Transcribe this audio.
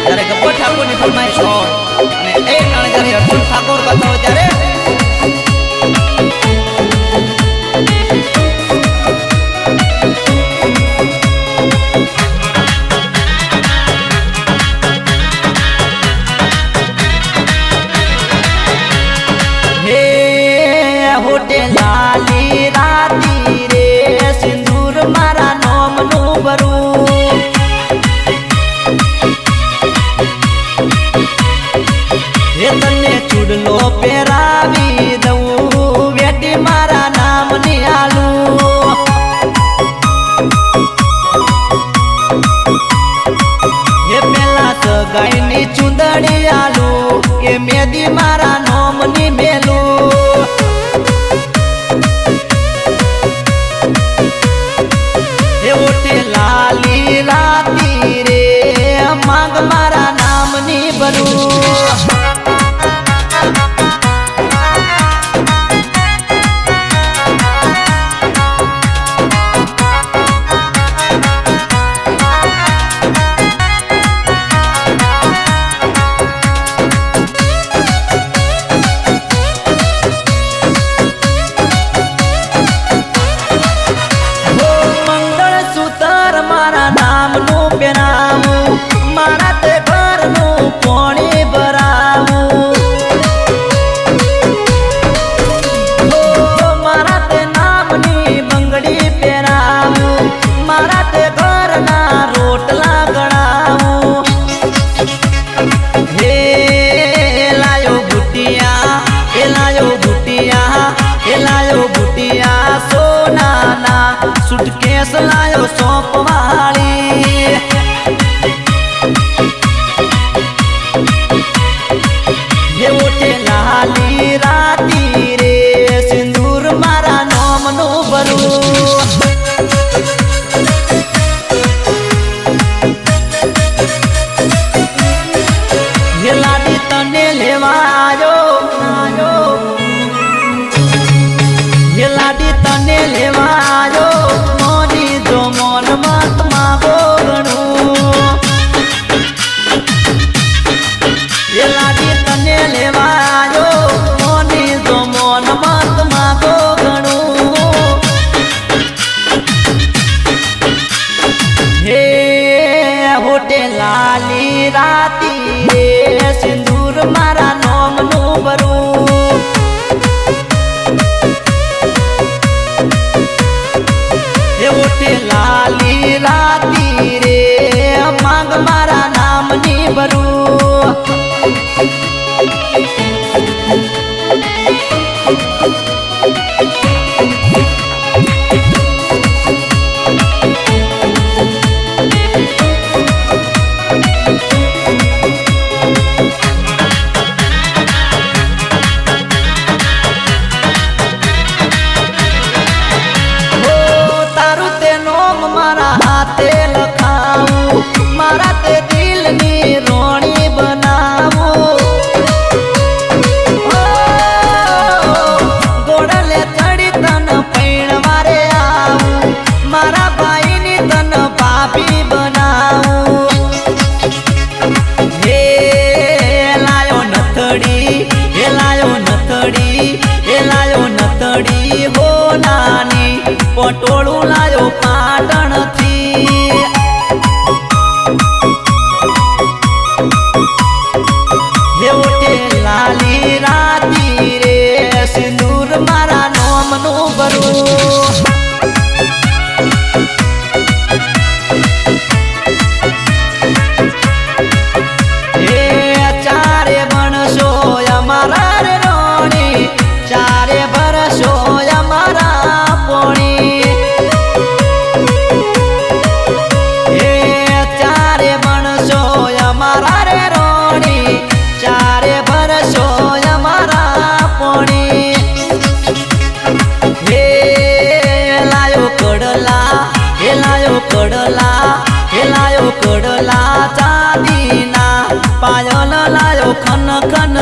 ત્યારે ગબ્બર ઠાકોરની ફરમાઈશ હોય અને એ ટાણે જ્યારે અર્જુન ઠાકોર ગાતા હોય ત્યારે होटे लाली राती रे सिंदूर मारा नोम नु बरू हे तने चूडलो पेरावी दऊ बेटी मारा नाम नी आलू हे पेला सगाई नी चुंदड़ी आलू के मेदी मारा नोम नी मेलू लाली राती रे मांग मारा नाम नी बरू मारा ते घर नु पानी भरावू मारा ते नाम नी बंगड़ी पेरावू मारा ते घर ना रोटला गणावू हे लायो बुटिया हे लायो बुटिया हे लायो बुटिया सोना ना सूटकेस लायो सौंप वाली लाली राती रे सिंदूर मारा नोम नु बरू ये लाडी तने लेवा आयो ये लाडी तने लेवा आयो मोनी जो मोन मत मागो गणू ये लाडी तने लेवा लाली राती रे सिंदूर मारा नोम नु बरू हे ओटे लाली राती रे मांग मारा नाम नी बरू हाथे लखाऊ मारा ते दिल नी रोणी बनावू गोड़ले चढ़ी तन पैण मारे आऊ मारा भाई नी तन पापी बनावू हे लायो नथड़ी हे लायो नथड़ी हे लायो नथड़ी हो नानी पटोळू लायो पाटण थी लाली राती रे सिंदूर मारा नोम नु बरू हे चारे बनशो अमारा रे रोणी चारे बरसो अमारा पोणी हे चारे बनशो अमारा रे रोणी चारे बरसो अमारा पोणी हे लायो कडला हे लायो कडला हे लायो कडला चांदीना पायल लायो खन खन